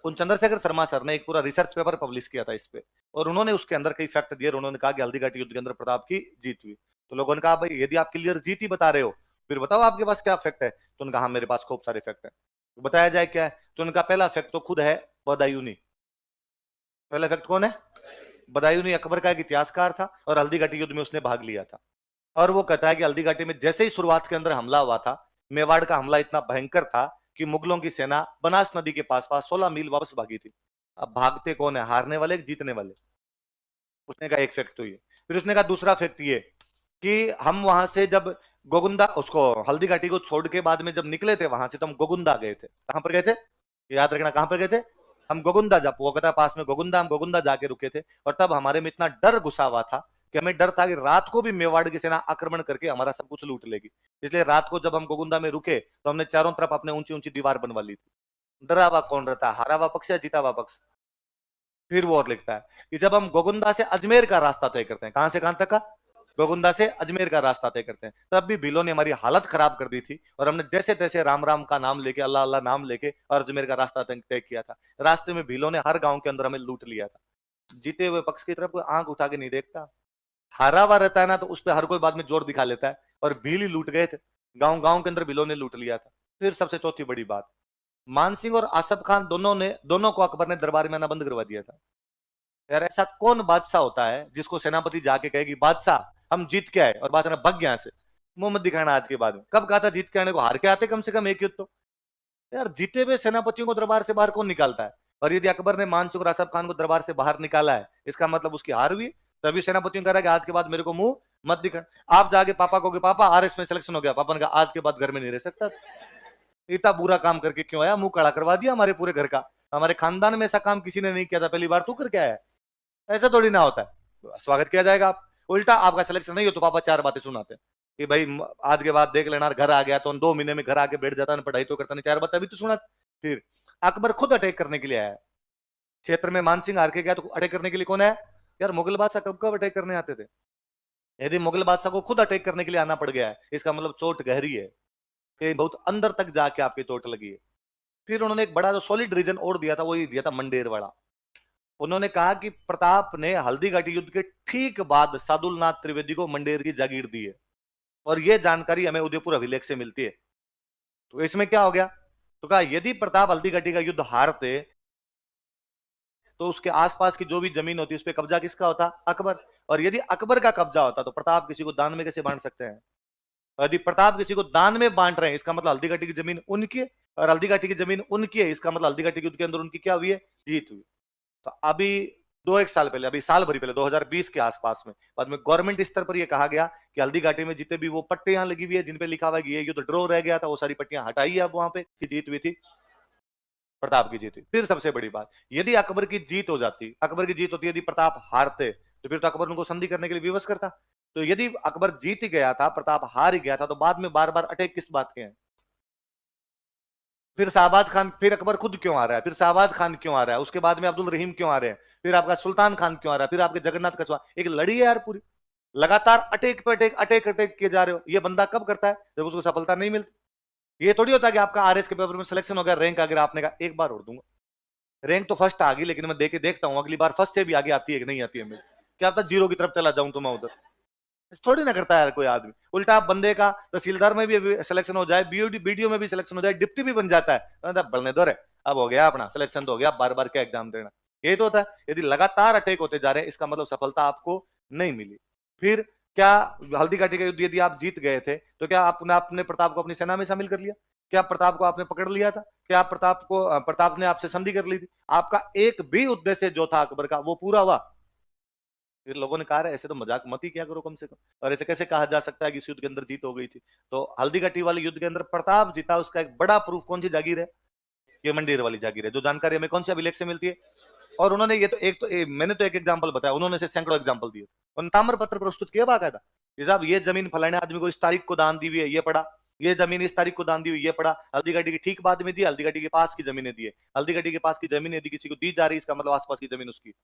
उन चंद्रशेखर शर्मा सर ने एक पूरा रिसर्च पेपर पब्लिश किया था इस पे, और उन्होंने उसके अंदर कई फैक्ट दिए। उन्होंने कहा कि हल्दीघाटी युद्ध के अंदर प्रताप की जीत हुई। तो लोगों ने कहा भाई यदि आप क्लियर जीत ही बता रहे हो, फिर बताओ आपके पास क्या फैक्ट है। तो उन्होंने कहा हाँ, मेरे पास खूब सारे फैक्ट है। तो बताया जाए क्या है। तो उनका पहला फैक्ट तो खुद है बदायूनी। पहला फैक्ट कौन है? बदायूनी अकबर का एक इतिहासकार था और हल्दीघाटी युद्ध में उसने भाग लिया था। और वो कहता है कि हल्दीघाटी में जैसे ही शुरुआत के अंदर हमला हुआ था, मेवाड़ का हमला इतना भयंकर था कि मुगलों की सेना बनास नदी के पास पास 16 मील वापस भागी थी। अब भागते कौन है, हारने वाले कि जीतने वाले? उसने कहा एक फैक्ट तो ये। फिर उसने कहा दूसरा फैक्ट ये कि हम वहां से जब गोगुंदा उसको हल्दीघाटी को छोड़ के बाद में जब निकले थे वहां से, तो हम गोगुंदा गए थे। कहां पर गए थे? याद रखना, कहां पर गए थे? हम गोगुंदा, जब कोलकाता पास में गोगुंदा, हम गोगुंदा जाके रुके थे। और तब हमारे में इतना डर घुसा हुआ था कि हमें डर था कि रात को भी मेवाड़ की सेना आक्रमण करके हमारा सब कुछ लूट लेगी। इसलिए रात को जब हम गोगुंदा में रुके तो हमने चारों तरफ अपने ऊंची ऊंची दीवार बनवा ली थी। डरा हुआ कौन रहता है, हारा हुआ पक्ष या जीता हुआ पक्ष? फिर वो और लिखता है कि जब हम गोगुंदा से अजमेर का रास्ता तय करते हैं, कहां से कहां तक का? गोगुंदा से अजमेर का रास्ता तय करते हैं, तब भी भीलों ने हमारी हालत खराब कर दी थी। और हमने जैसे तैसे राम राम का नाम लेके, अल्लाह अल्लाह नाम लेके और अजमेर का रास्ता तय किया था। रास्ते में भीलों ने हर गांव के अंदर हमें लूट लिया था। जीते हुए पक्ष की तरफ कोई आंख उठा के नहीं देखता। हारा हुआ रहता है ना, तो उस पर हर कोई बाद में जोर दिखा लेता है। और भील ही लूट गए थे, गांव गांव के अंदर भीलों ने लूट लिया था। फिर सबसे चौथी बड़ी बात, मानसिंह और आसफ खान दोनों को अकबर ने दरबार में आना बंद करवा दिया था। यार ऐसा कौन बादशाह होता है जिसको सेनापति जाके कहे कि बादशाह हम जीत के आए, और बादशाह ने भग गया से? मुंह मत दिखाना आज के बाद में। कब कहा था जीत के आने को? हार के आते कम से कम एक युद्ध तो। यार जीते हुए सेनापतियों को दरबार से बाहर कौन निकालता है? और यदि अकबर ने मानसिंह और आसफ खान को दरबार से बाहर निकाला है, इसका मतलब उसकी हार हुई। तभी सेनापतियों कह रहा है कि आज के बाद मेरे को मुंह मत दिखा। आप जाके पापा को, पापा आरएस में सिलेक्शन हो गया, पापा ने कहा आज के बाद घर में नहीं रह सकता। इतना बुरा काम करके क्यों आया? मुंह कड़ा करवा दिया हमारे पूरे घर का। हमारे खानदान में ऐसा काम किसी ने नहीं किया था, पहली बार तू करके आया। ऐसा थोड़ी ना होता है। स्वागत किया जाएगा। आप उल्टा, आपका सिलेक्शन नहीं हो तो पापा चार बातें सुनाते हैं कि भाई आज के बाद देख लेना, घर आ गया तो 2 महीने में घर आके बैठ जाता है, पढ़ाई तो करता नहीं, चार बातें अभी तो सुना। फिर अकबर खुद अटैक करने के लिए आया क्षेत्र में। मानसिंह हार के गया तो अटैक करने के लिए कौन है? यार मुगल बादशाह कब कब अटैक करने आते थे? यदि मुगल बादशाह को खुद अटैक करने के लिए आना पड़ गया है, इसका मतलब चोट गहरी है कि बहुत अंदर तक जाके आपकी चोट लगी है। फिर उन्होंने एक बड़ा जो सॉलिड रीजन और दिया था, वो ये दिया था मंडेर वाला। उन्होंने कहा कि प्रताप ने हल्दीघाटी युद्ध के ठीक बाद सादुलनाथ त्रिवेदी को मंडेर की जागीर दी है, और यह जानकारी हमें उदयपुर अभिलेख से मिलती है। तो इसमें क्या हो गया? तो कहा यदि प्रताप हल्दीघाटी का युद्ध हारते तो उसके आसपास की जो भी जमीन होती है उस पर कब्जा किसका होता? अकबर। और यदि अकबर का कब्जा होता तो प्रताप किसी को दान में कैसे बांट सकते हैं? और यदि प्रताप किसी को दान में बांट रहे हैं, इसका मतलब हल्दीघाटी की जमीन उनकी है, और हल्दीघाटी की जमीन उनकी है, इसका मतलब हल्दीघाटी युद्ध के अंदर उनकी क्या हुई है? जीत हुई। तो अभी दो एक साल पहले, अभी साल भर पहले 2020 के आसपास में, बाद में गवर्नमेंट स्तर पर यह कहा गया कि हल्दीघाटी में जितने भी वो पट्टियां लगी हुई है जिन पे लिखा हुआ है कि ये युद्ध ड्रॉ रह गया था, वो सारी पट्टियां हटाई है। अब वहां पे जीत हुई थी, प्रताप की जीत हुई। फिर सबसे बड़ी बात, यदि अकबर की जीत हो जाती, अकबर की जीत होती, यदि प्रताप हारते, तो फिर तो अकबर उनको संधि करने के लिए विवश करता। तो यदि अकबर जीत ही गया था, प्रताप हार ही गया था, तो बाद में बार बार अटैक किस बात के हैं? फिर शाहबाज खान, फिर अकबर खुद क्यों आ रहा है, फिर शाहबाज खान क्यों आ रहा है, उसके बाद में अब्दुल रहीम क्यों आ रहे हैं, फिर आपका सुल्तान खान क्यों आ रहा है, फिर आपके जगन्नाथ कछवा। एक लड़ी है यार पूरी, लगातार अटैक पे अटैक, अटैक अटैक किए जा रहे हो। ये बंदा कब करता है? जब उसको सफलता नहीं मिलती। ये थोड़ी होता कि आपका आरएस के पेपर में सिलेक्शन हो गया, रैंक आ गया, आपने कहा एक बार और दूंगा रैंक, तो फर्स्ट आ गई, लेकिन मैं देखे देखता हूँ अगली बार फर्स्ट से भी आगे आती है कि नहीं आती है मेरी। क्या पता जीरो की तरफ चला जाऊं तो मैं उधर। थोड़ी ना करता है कोई आदमी। उल्टा आप बंदे का तहसीलदार में भी सिलेक्शन हो जाए, बीडीओ में भी सिलेक्शन हो जाए, डिप्टी भी बन जाता है, बढ़ने दो रे, अब हो गया अपना सिलेक्शन, तो हो गया, बार बार क्या एग्जाम देना। ये तो होता है। यदि लगातार अटैक होते जा रहे हैं, इसका मतलब सफलता आपको नहीं मिली। फिर क्या हल्दीघाटी का युद्ध यदि आप जीत गए थे, तो क्या आपने अपने प्रताप को अपनी सेना में शामिल कर लिया? क्या प्रताप को आपने पकड़ लिया था? क्या प्रताप ने आपसे संधि कर ली थी? आपका एक भी उद्देश्य जो था अकबर का, वो पूरा हुआ? फिर लोगों ने कहा ऐसे तो मजाक मत ही क्या करो कम से कम, और ऐसे कैसे कहा जा सकता है कि इस युद्ध के अंदर जीत हो गई थी? तो हल्दीघाटी वाले युद्ध के अंदर प्रताप जीता, उसका एक बड़ा प्रूफ कौन सी जागीर है? ये मंडेर वाली जागीर है, जो जानकारी हमें कौन से अभिलेख से मिलती है। और उन्होंने ये तो मैंने तो एक एग्जाम्पल बताया, उन्होंने से सैकड़ों एग्जाम्पल दिए। उन्होंने ताम्र पत्र प्रस्तुत किया बाकायदा, साहब ये जमीन फलाने आदमी को इस तारीख को दान दी हुई है, ये पड़ा, ये जमीन इस तारीख को दान दी हुई, ये पड़ा, हल्दीघाटी की ठीक बाद में दी, हल्दीघाटी के पास की जमीनें दी है। हल्दीघाटी के पास की जमीन यदि किसी को दी जा रही है, इसका मतलब आसपास की जमीन उसकी।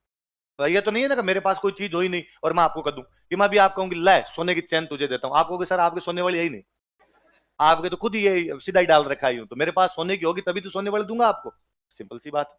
ये तो नहीं है ना कि मेरे पास कोई चीज हो ही नहीं और मैं आपको कर दूं, कि मैं भी आप कहूंगी लै सोने की चैन तुझे देता हूं, आप कहोगे सर आपके सोने वाली यही नहीं, आपके तो खुद ही ये सीधा ही डाल रखा ही हूं, तो मेरे पास सोने की होगी तभी तो सोने वाले दूंगा आपको। सिंपल सी बात है।